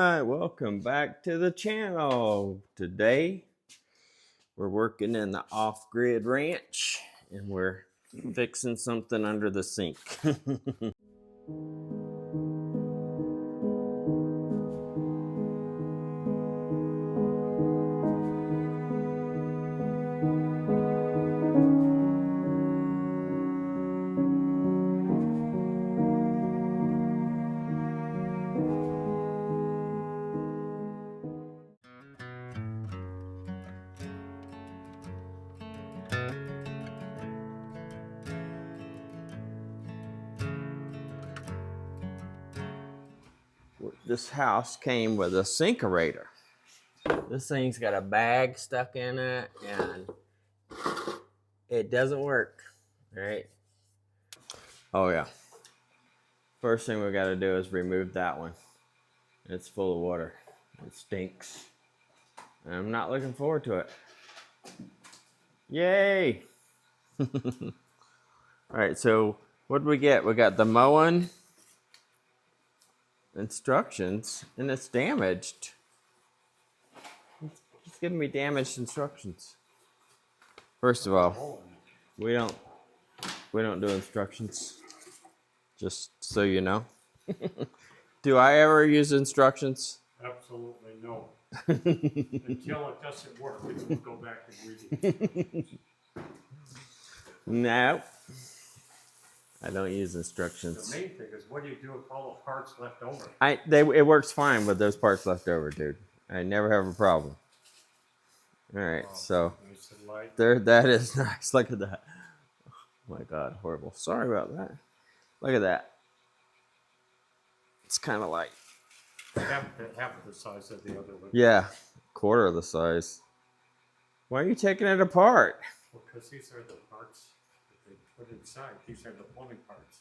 Hi, welcome back to the channel. Today we're working in the off-grid ranch and we're fixing something under the sink. This house came with a sinkerator. This thing's got a bag stuck in it and it doesn't work, right? Oh yeah. First thing we got to do is remove that one. It's full of water. It stinks. And I'm not looking forward to it. Yay! All right, so what did we get? We got the mowing instructions, and it's damaged. It's giving me damaged instructions. First of all, we don't do instructions. Just so you know. Do I ever use instructions? Absolutely no. Until it doesn't work, we will go back and read it. No. I don't use instructions. The main thing is, what do you do with all the parts left over? It works fine with those parts left over, dude. I never have a problem. All right, so there. That is nice. Look at that. Oh my God, horrible. Sorry about that. Look at that. It's kind of like half of the size of the other one. Yeah, quarter of the size. Why are you taking it apart? Well, because these are the parts that they put inside. These are the plumbing parts.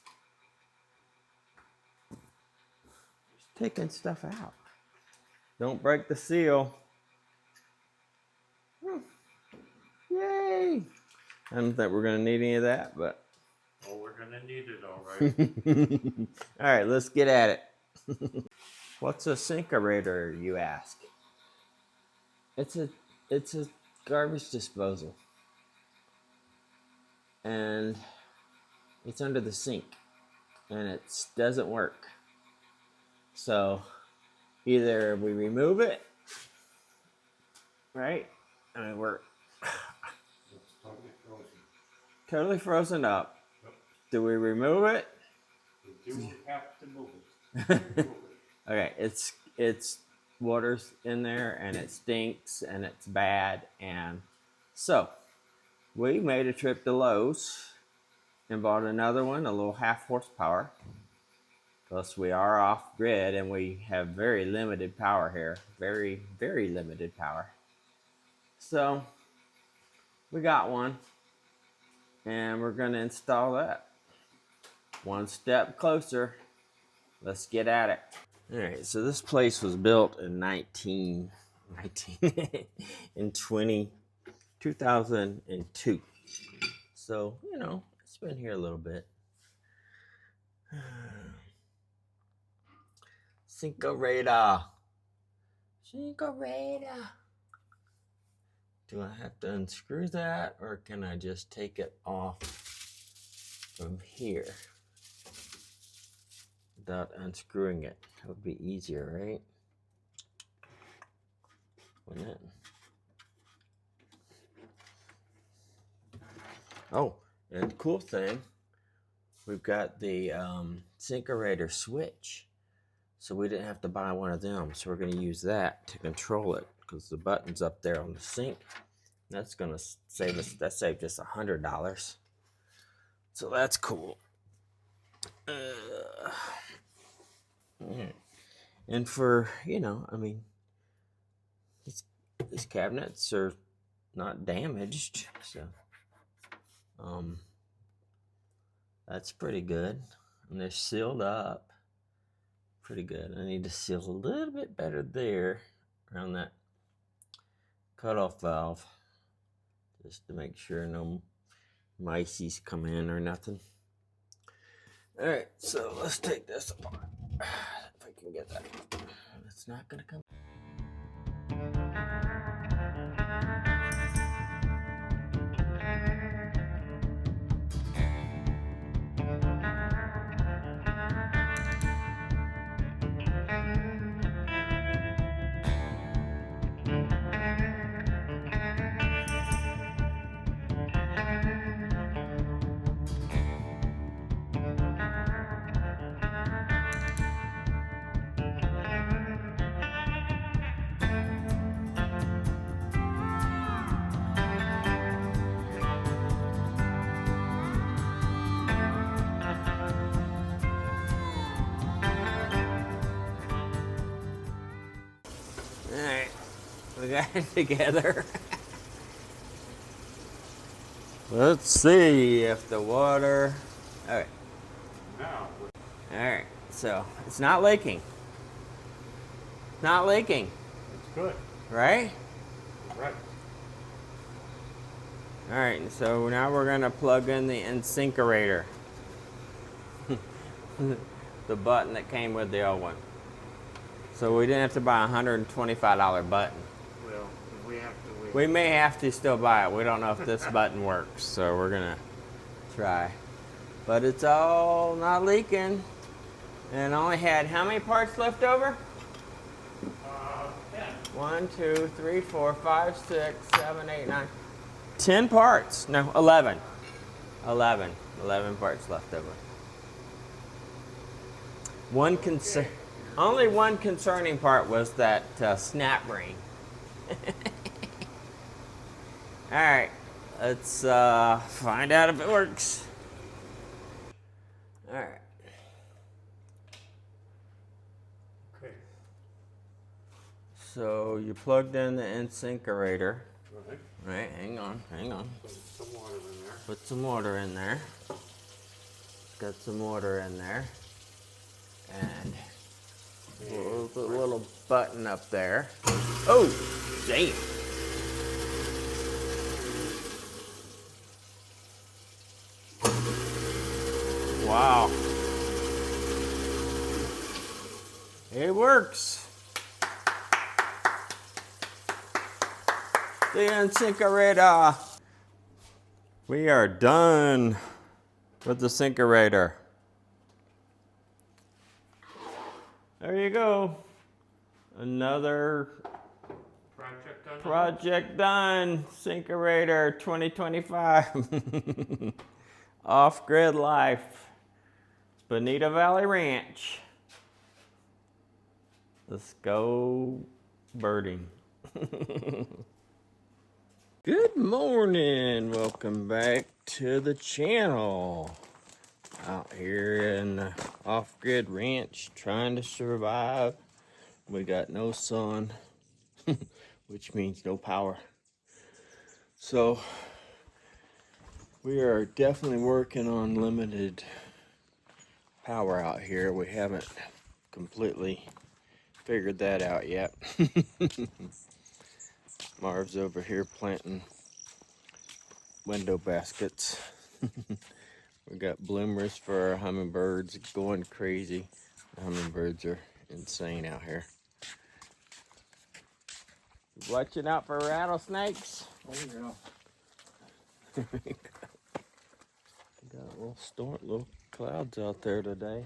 Just taking stuff out. Don't break the seal. Yay! I don't think we're gonna need any of that, but. Oh, we're gonna need it, all right. All right, let's get at it. What's a sinkerator, you ask? It's a garbage disposal, and it's under the sink, and it doesn't work. So either we remove it, right? I mean, we're totally frozen up. Yep. Do we remove it? We do have to move it. Okay, it's water's in there and it stinks and it's bad, and so we made a trip to Lowe's and bought another one, a little 1/2 horsepower. Plus we are off grid and we have very limited power here, very limited power. So we got one and we're going to install that. One step closer. Let's get at it. All right, so this place was built in 2002. So, you know, it's been here a little bit. Sinkerator. Do I have to unscrew that, or can I just take it off from here without unscrewing it? That would be easier, right? Wouldn't it? Oh, and the cool thing, we've got the sinkerator switch. So we didn't have to buy one of them. So we're going to use that to control it because the button's up there on the sink. That's going to save us, that saved us $100. So that's cool. And for, you know, I mean, these cabinets are not damaged, so that's pretty good. And they're sealed up pretty good. I need to seal a little bit better there around that cutoff valve, just to make sure no mices come in or nothing. All right, so let's take this apart. If I can get that. It's not gonna come. All right, we got it together. Let's see if the water. All right. Now, All right. So it's not leaking. Not leaking, it's good. right? Right. All right. So now we're gonna plug in the incinerator, the button that came with the old one. So we didn't have to buy a $125 button. Well, if we have to wait. We may have to still buy it. We don't know if this button works, so we're gonna try. But it's all not leaking, and only had how many parts left over? 10. 1, 2, 3, 4, 5, 6, 7, 8, 9, 10 parts. No, 11. 11 parts left over. Only one concerning part was that snap ring. All right, let's find out if it works. All right. Okay. So you plugged in the incinerator. Right. Right, hang on. Put some water in there. Put some water in there. Got some water in there. And we'll put a little button up there. Oh, damn. Wow. It works. The incinerator. We are done with the incinerator. There you go. Another project done. Incinerator 2025. Off-grid life. Bonita Valley Ranch. Let's go birding. Good morning. Welcome back to the channel. Out here in the off-grid ranch trying to survive. We got no sun, which means no power. So we are definitely working on limited power out here. We haven't completely figured that out yet. Marv's over here planting window baskets. We got bloomers for our hummingbirds going crazy. The hummingbirds are insane out here. Watching out for rattlesnakes. Oh, yeah. Got little clouds out there today,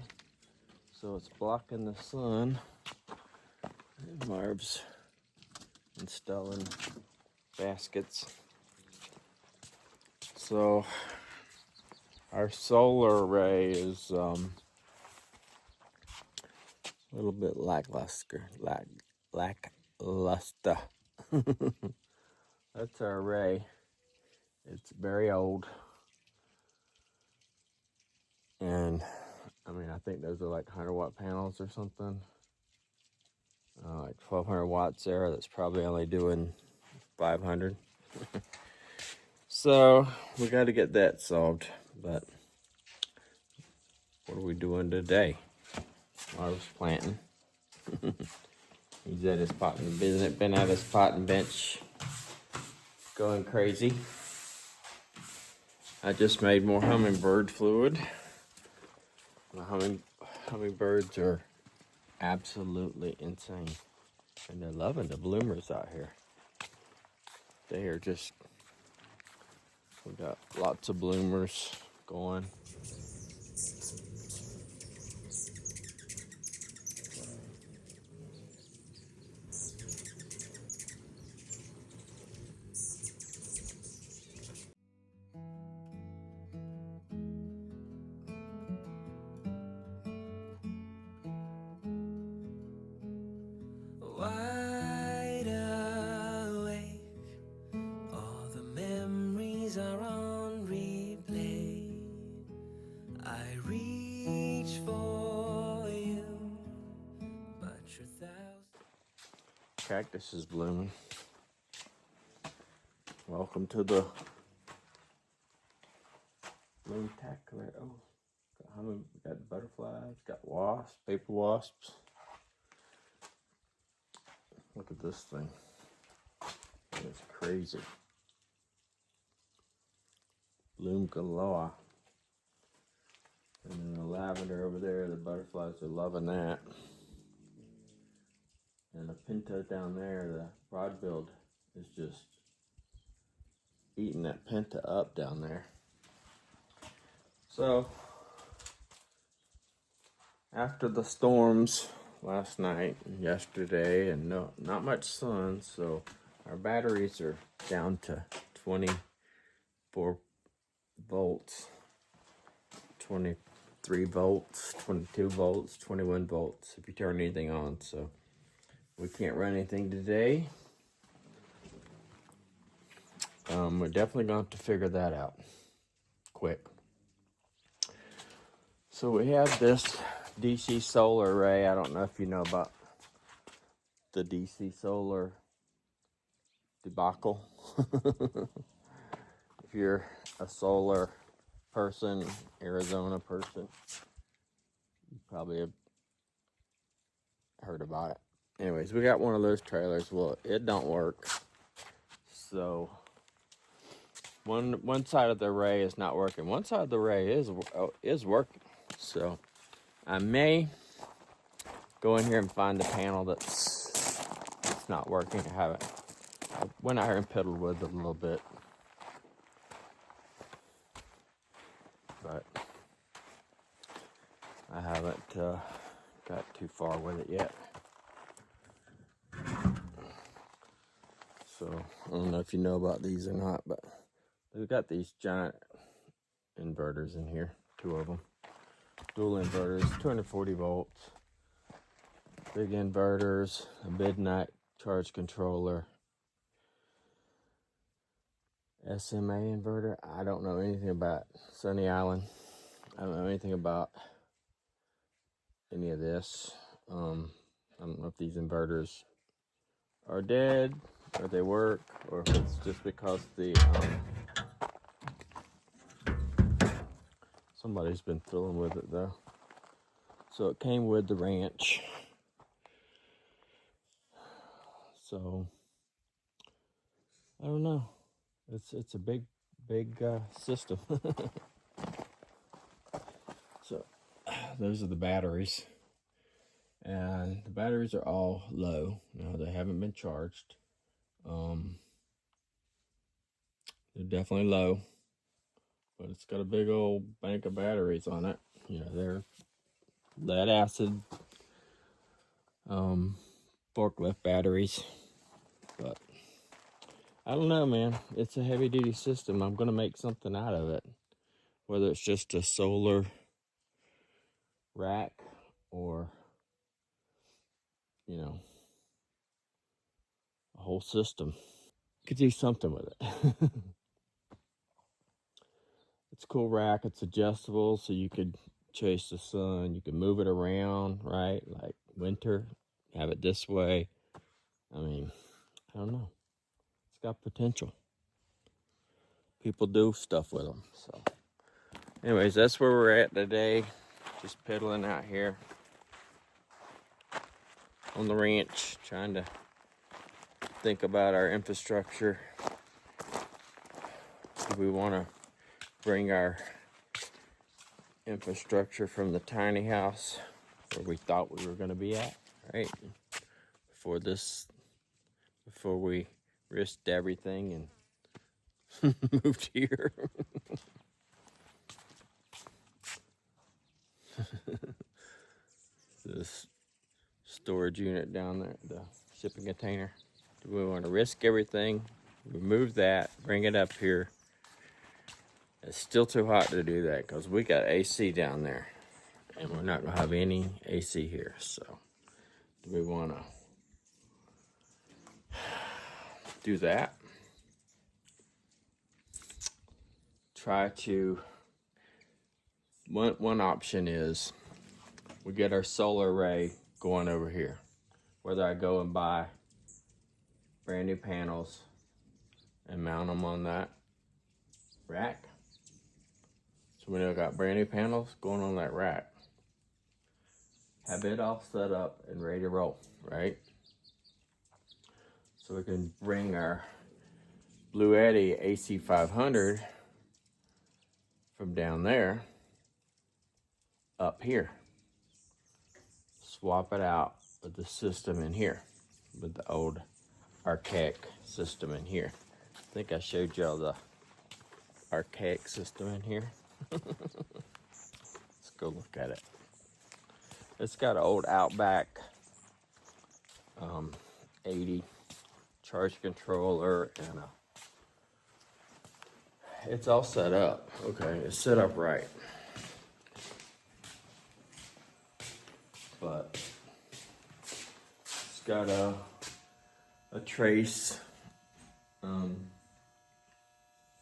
so it's blocking the sun. And Marv's installing baskets. So our solar array is a little bit lackluster. Lackluster. That's our array. It's very old. And I mean, I think those are like 100-watt panels or something. Like 1200 watts there. That's probably only doing 500. So we got to get that solved. But what are we doing today? I was planting. He's at his potting business. Been at his potting bench, going crazy. I just made more hummingbird fluid. The hummingbirds are absolutely insane. And they're loving the bloomers out here. They are just, we got lots of bloomers going. Wide awake, all the memories are on replay. I reach for you, but you're Cactus is blooming. Welcome to the bloomtacular. Oh, got butterflies, got wasps, paper wasps. Look at this thing. It's crazy. Bloom galore. And then the lavender over there, the butterflies are loving that. And the pinta down there, the broadbilled, is just eating that pinta up down there. So, after the storms last night and yesterday, and not much sun, so our batteries are down to 24 volts, 23 volts, 22 volts, 21 volts if you turn anything on. So we can't run anything today. We're definitely going to have to figure that out quick. So we have this DC solar array. I don't know if you know about the DC solar debacle. If you're a solar person, Arizona person, you probably have heard about it. Anyways, we got one of those trailers. Well, it don't work. So one side of the array is not working. One side of the array is working. So I may go in here and find the panel that's not working. I went out here and piddled with it a little bit, but I haven't got too far with it yet. So I don't know if you know about these or not, but we've got these giant inverters in here, 2 of them. Dual inverters, 240 volts. Big inverters, a midnight charge controller, SMA inverter. I don't know anything about Sunny Island. I don't know anything about any of this. I don't know if these inverters are dead, or they work, or if it's just because somebody's been filling with it though. So it came with the ranch. So I don't know. It's a big system. So those are the batteries, and the batteries are all low. They haven't been charged. They're definitely low, but it's got a big old bank of batteries on it. They're lead acid forklift batteries, but I don't know, man. It's a heavy duty system. I'm gonna make something out of it, whether it's just a solar rack or a whole system. Could do something with it. It's a cool rack. It's adjustable, so you could chase the sun. You can move it around, right? Like winter, have it this way. I mean, I don't know. It's got potential. People do stuff with them. So, anyways, that's where we're at today. Just piddling out here on the ranch, trying to think about our infrastructure. Do we want to bring our infrastructure from the tiny house where we thought we were going to be at, right? Before we risked everything and moved here. This storage unit down there, the shipping container. Do we want to risk everything, remove that, bring it up here? It's still too hot to do that because we got AC down there and we're not going to have any AC here. So do we want to do that? Try to, one option is we get our solar array going over here. Whether I go and buy brand new panels and mount them on that rack. So we now got brand new panels going on that rack. Have it all set up and ready to roll, right? So we can bring our Blue Eddy AC500 from down there up here. Swap it out with the system in here, with the old archaic system in here. I think I showed y'all the archaic system in here. Let's go look at it. It's got an old Outback 80 charge controller and it's all set up. Okay, it's set up right. But it's got a trace.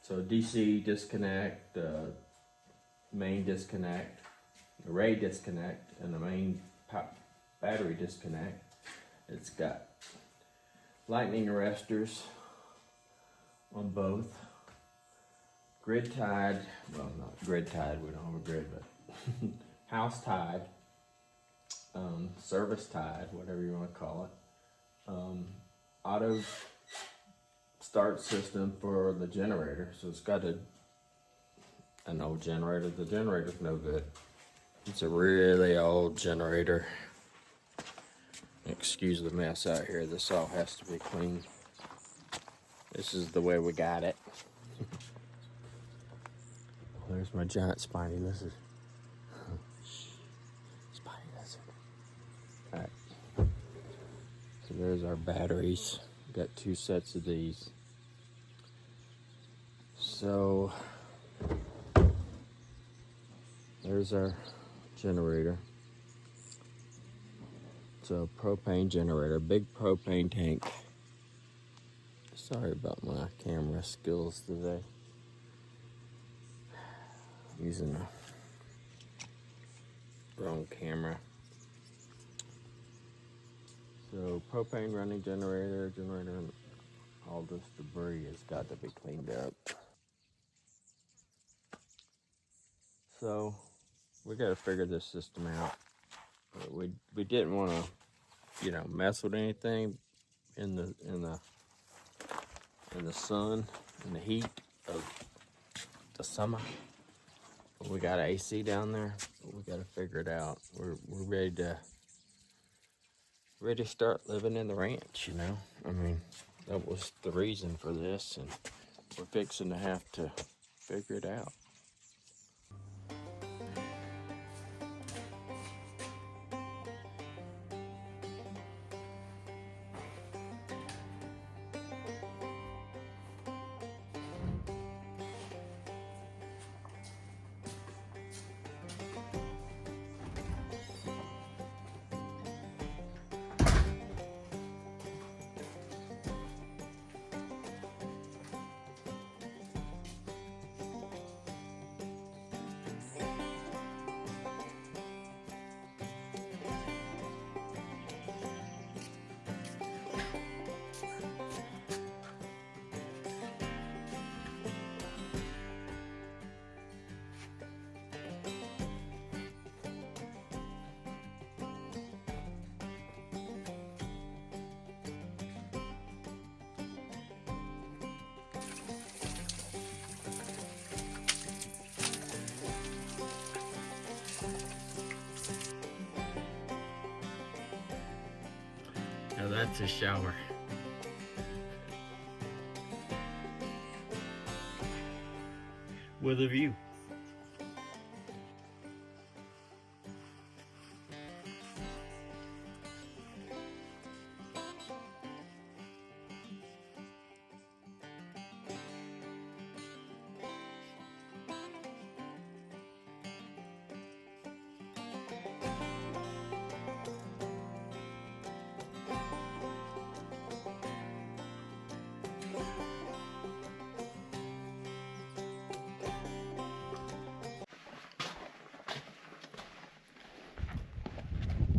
So DC disconnect, main disconnect, array disconnect, and the main battery disconnect. It's got lightning arresters on both. Grid tied, well, not grid tied, we don't have a grid, but house tied, service tied, whatever you want to call it. Auto start system for the generator. So it's got an old generator. The generator's no good. It's a really old generator. Excuse the mess out here. This all has to be cleaned. This is the way we got it. There's my giant spiny lizard. Spiny lizard. Alright. So there's our batteries. Got 2 sets of these. So there's our generator. It's a propane generator, big propane tank. Sorry about my camera skills today. I'm using the wrong camera. So propane running generator, and all this debris has got to be cleaned up. So we got to figure this system out. We didn't want to, mess with anything in the sun, in the heat of the summer. But we got AC down there. But we got to figure it out. We're ready to start living in the ranch, I mean, that was the reason for this, and we're fixing to have to figure it out. That's a shower. With a view.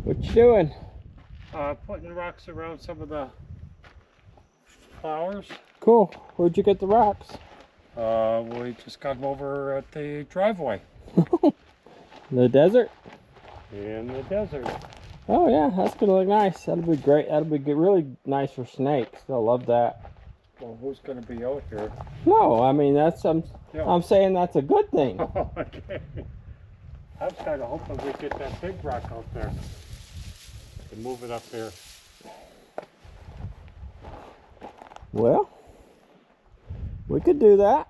What you doing? Putting rocks around some of the flowers. Cool. Where'd you get the rocks? We just got them over at the driveway. The desert? In the desert. Oh yeah, that's gonna look nice. That'll be great. That'll be really nice for snakes. They'll love that. Well, who's going to be out here? No, I mean Yeah. I'm saying that's a good thing. Okay. I was kind of hoping we'd get that big rock out there and move it up there. Well, we could do that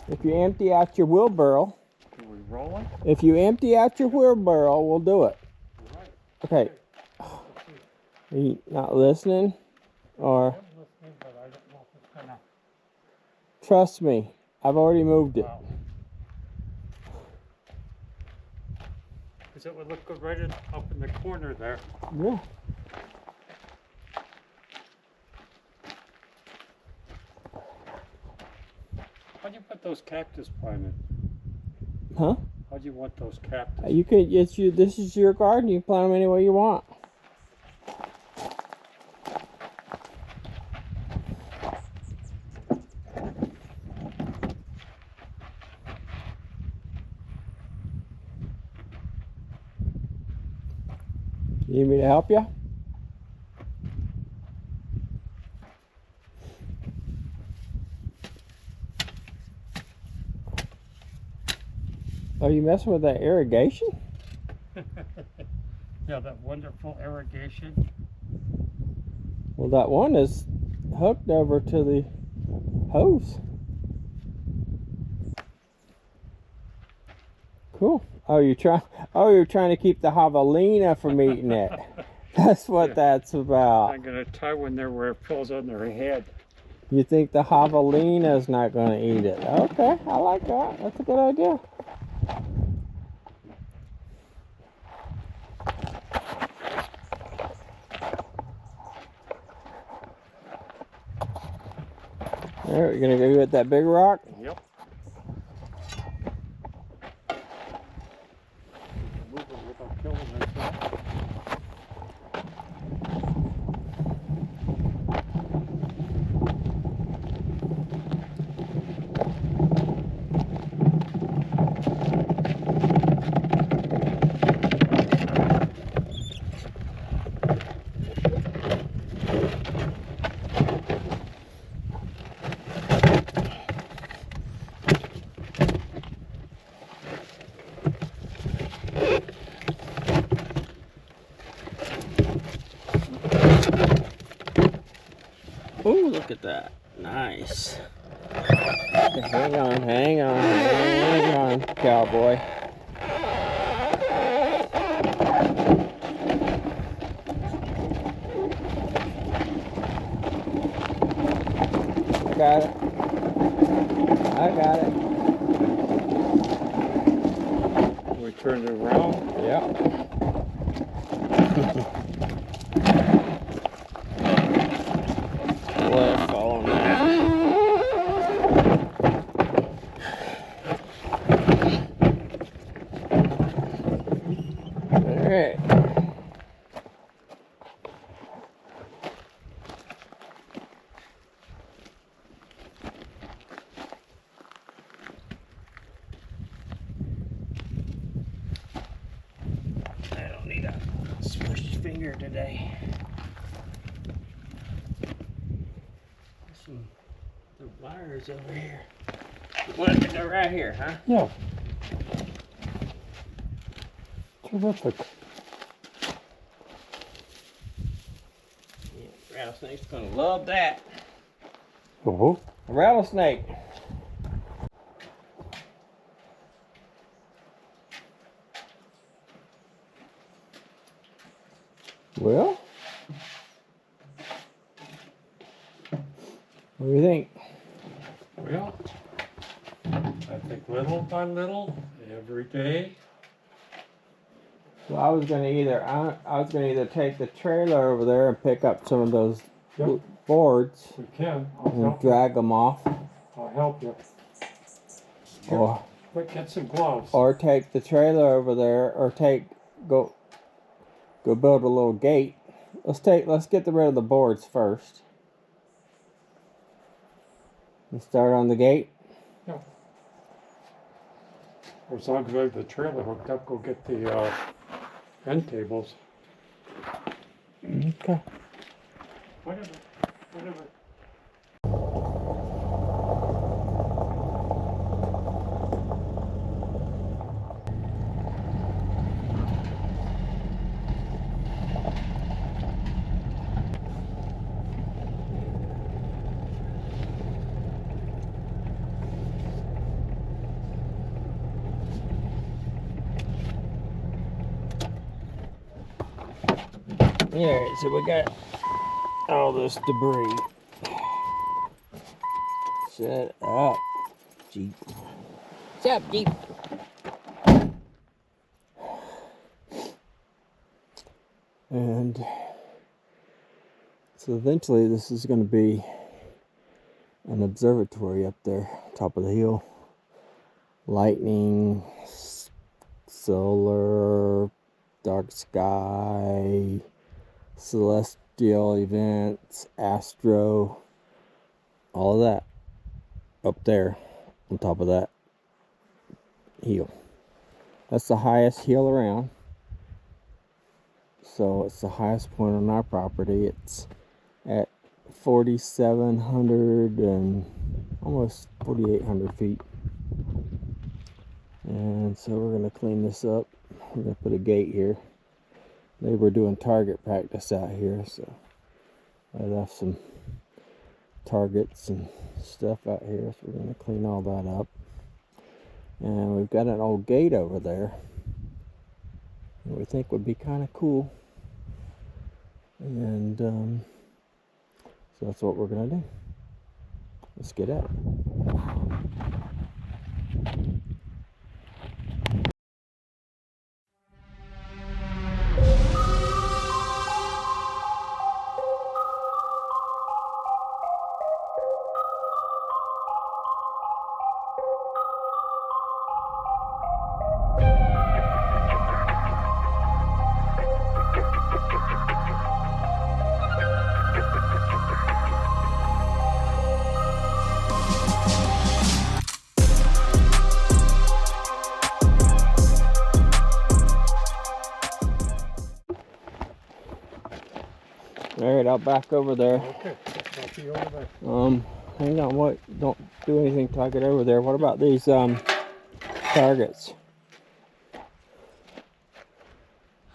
if you empty out your wheelbarrow. Can we roll it? If you empty out your wheelbarrow, we'll do it. All right. Okay. Are you not listening? Or I'm listening, but I don't know if it's going to... trust me, I've already moved it. Wow. Because it would look good right up in the corner there. Yeah. How do you put those cactus planted? Huh? How do you want those cactus? You could. It's you. This is your garden. You can plant them any way you want. You need me to help you? Are you messing with that irrigation? Yeah, that wonderful irrigation. Well, that one is hooked over to the hose. Cool. Oh, you're trying to keep the javelina from eating it. That's what Yeah. that's about. I'm going to tie one there where it falls on their head. You think the javelina's not going to eat it? Okay, I like that. That's a good idea. All right, you're gonna go get that big rock? Yep. Move it without killing myself. Oh, look at that. Nice. Okay, hang on, cowboy. I got it. We turn it around. Yep. Let it fall on that. All right. I don't need a smushed finger today. The wires over here. You want it to go right here, huh? Yeah. Terrific. Yeah. Rattlesnake's gonna love that. Oh, A rattlesnake. Well, what do you think? well, I think little by little, every day. Well, I was gonna either take the trailer over there and pick up some of those Yep. boards We can. I'll and help you. drag them off, I'll help you. Here, or quick, get some gloves. take the trailer over there, or go build a little gate. Let's get rid of the boards first. And start on the gate. Yeah. As long as we have the trailer hooked up, go get the end tables. Okay. Whatever. Whatever. Alright, so we got all this debris. Shut up, Jeep. Shut up, Jeep. And so eventually this is going to be an observatory up there, top of the hill. Lightning, solar, dark sky, celestial events, astro, all of that up there on top of that hill. That's the highest hill around. So it's the highest point on our property. It's at 4,700 and almost 4,800 feet. And so we're going to clean this up. We're going to put a gate here. They were doing target practice out here, so I left some targets and stuff out here, so we're going to clean all that up. And we've got an old gate over there that we think would be kind of cool. And so that's what we're going to do. Let's get at it. Alright, I'll back over there. Okay. I'll see you over there. Hang on, don't do anything till I get over there. What about these targets?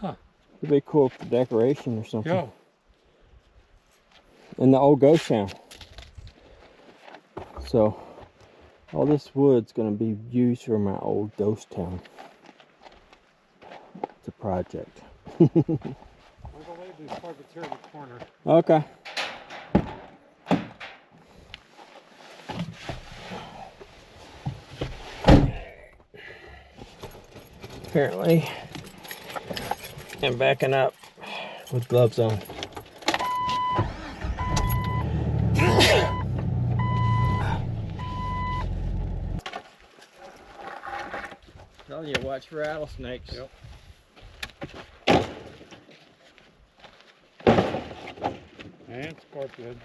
Huh. It'd be cool for decoration or something. Yeah. In the old ghost town. So all this wood's gonna be used for my old ghost town. It's a project. I'm going to lay these targets here in the corner. Okay. Apparently, I'm backing up with gloves on. Telling you, watch rattlesnakes. Yep. And scorpions.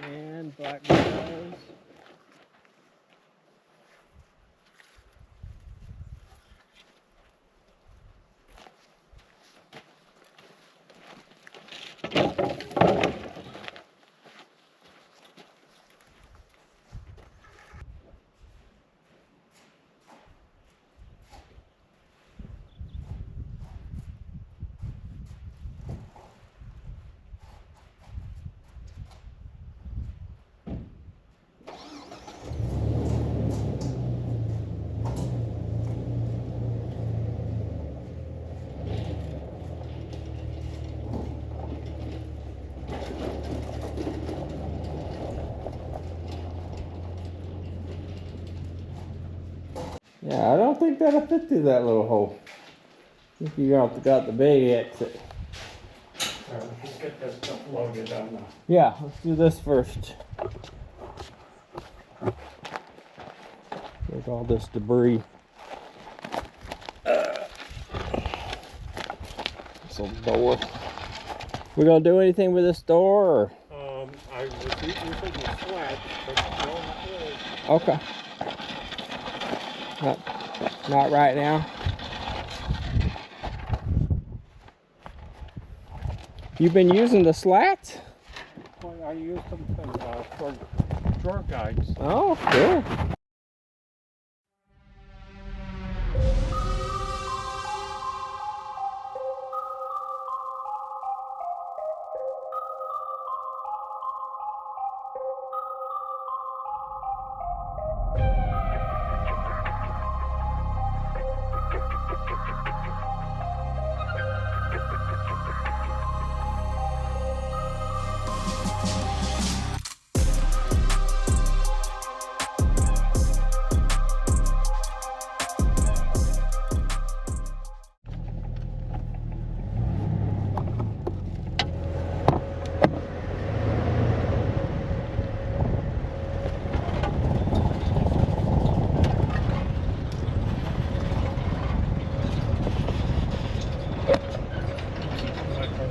And black widows. Yeah, I don't think that'll fit through that little hole. I think you got the big exit. Alright, let's get this stuff loaded on the... Yeah, let's do this first. Get all this debris. This little door. We gonna do anything with this door? Or? I was using the slats, but no, not really. Okay. Not right now. You've been using the slats? Well, I used them for drawer guides. Oh, cool.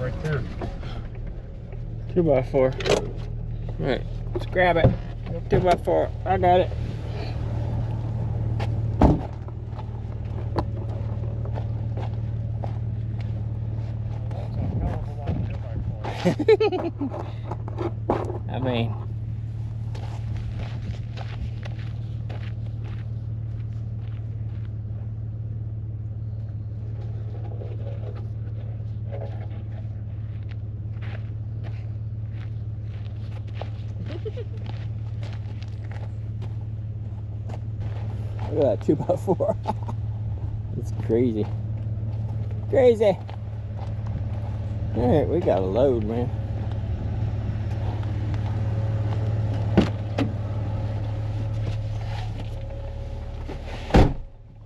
Right there. 2x4. All right, let's grab it. 2x4. I got it. That's a hell of a lot of 2x4. I mean, look at that 2x4. It's crazy. Crazy. All right, we got a load, man.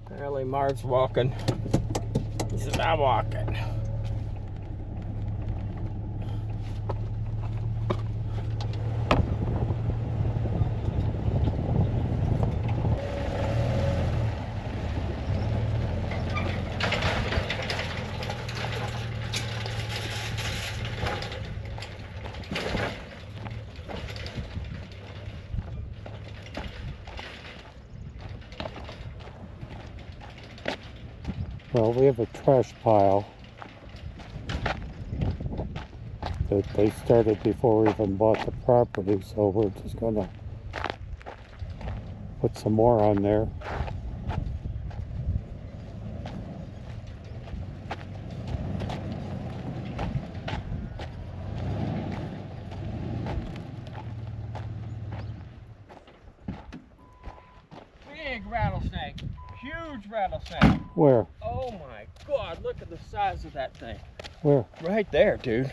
Apparently Marv's walking. He said, I'm walking. Well, we have a trash pile that they started before we even bought the property, so we're just gonna put some more on there. Big rattlesnake. Huge rattlesnake. Where? Oh my God, look at the size of that thing. Where? Right there, dude.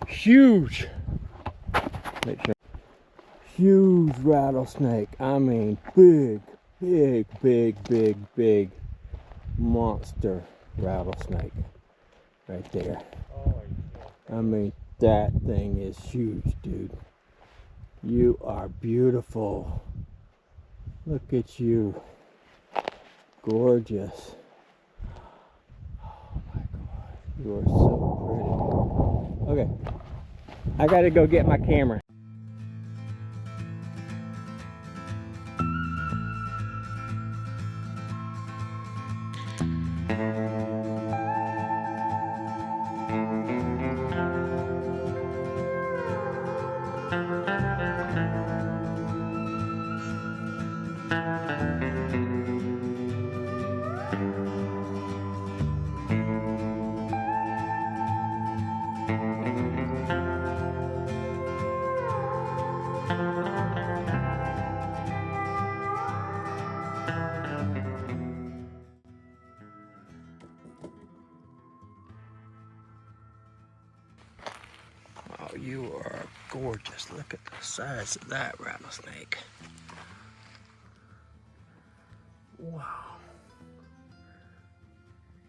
Huge. Make sure. Huge rattlesnake. I mean, big, big, big, big, big monster rattlesnake. Right there. Oh, I mean, that thing is huge, dude. You are beautiful. Look at you. Gorgeous. Oh my God. You are so pretty. Okay. I gotta go get my camera. Oh, you are gorgeous. Look at the size of that rattlesnake. Wow.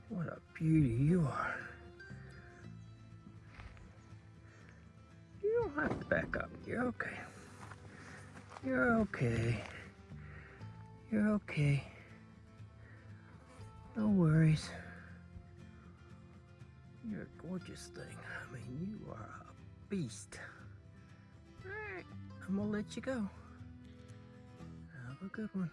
What a beauty you are. You don't have to back up. You're okay. You're okay. You're okay. No worries. You're a gorgeous thing. I mean, you are a beast. Alright, I'm gonna let you go. Have a good one.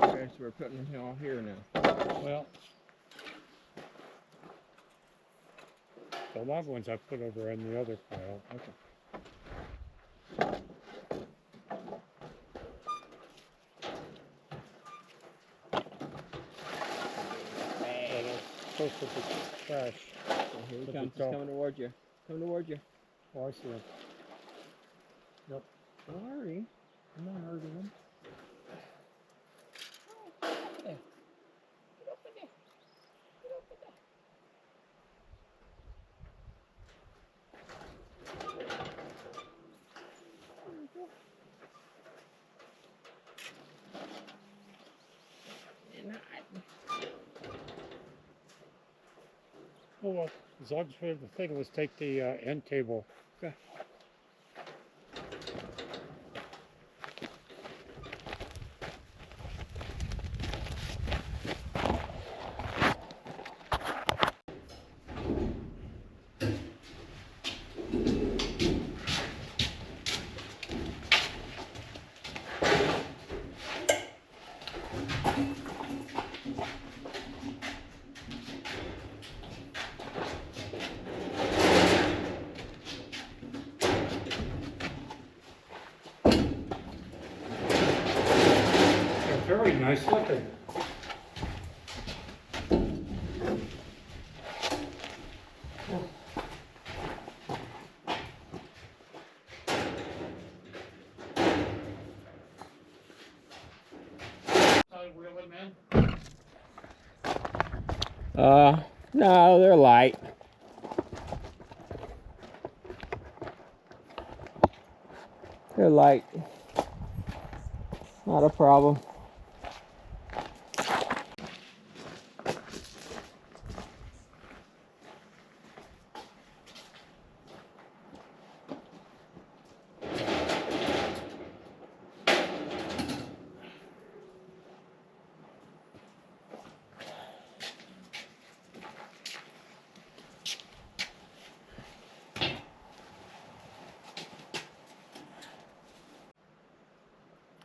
Okay, so we're putting them all here now. Well, the log ones I put over in the other pile. Okay. But it's supposed to be trash. So here he Put comes. the He's coming towards you. Coming towards you. Oh, I see it. Yep. Sorry. I'm not hurting him. Oh, well, as long as we have the thing, let's take the end table. Okay. They're very nice looking. Wheel them in? No, they're light. They're light. Not a problem.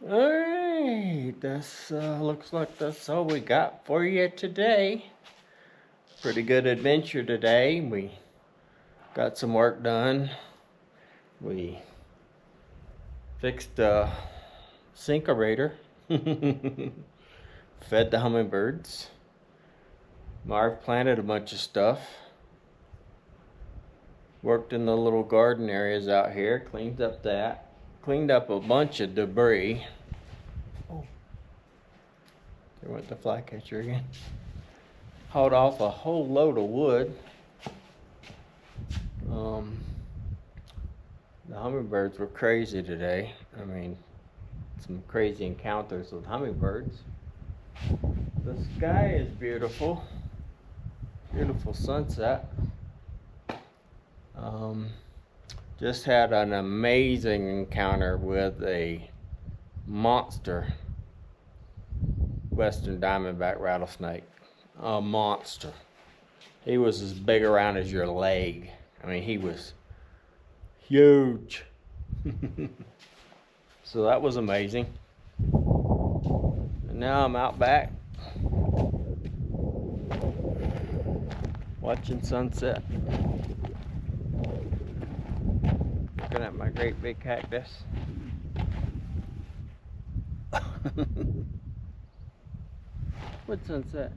Alright, this looks like that's all we got for you today. Pretty good adventure today. We got some work done. We fixed the sinkerator. Fed the hummingbirds. Marv planted a bunch of stuff. Worked in the little garden areas out here. Cleaned up that. Cleaned up a bunch of debris. Oh, there went the flycatcher again. Hauled off a whole load of wood. The hummingbirds were crazy today. I mean, some crazy encounters with hummingbirds. The sky is beautiful. Beautiful sunset. Just had an amazing encounter with a monster western diamondback rattlesnake. A monster. He was as big around as your leg. I mean, he was huge. So that was amazing. And now I'm out back watching sunset. Looking at my great big cactus. What sunset?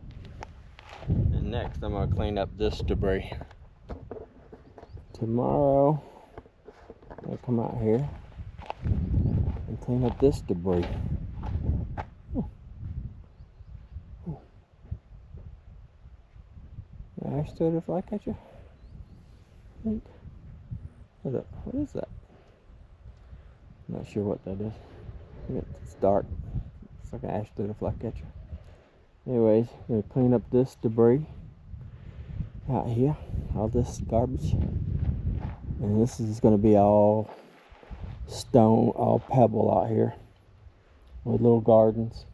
And next I'm gonna clean up this debris. Tomorrow I'll come out here and clean up this debris. I stood a flycatcher. I think. What is that? I'm not sure what that is. It's dark. It's like an ashton flycatcher. Anyways, I'm gonna clean up this debris out here, all this garbage, and this is gonna be all stone, all pebble out here, with little gardens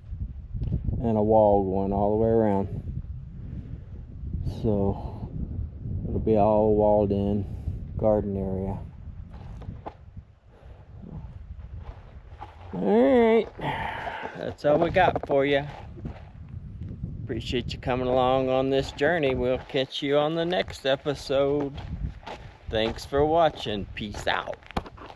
and a wall going all the way around. So it'll be all walled in garden area. Alright, that's all we got for you. Appreciate you coming along on this journey. We'll catch you on the next episode. Thanks for watching. Peace out.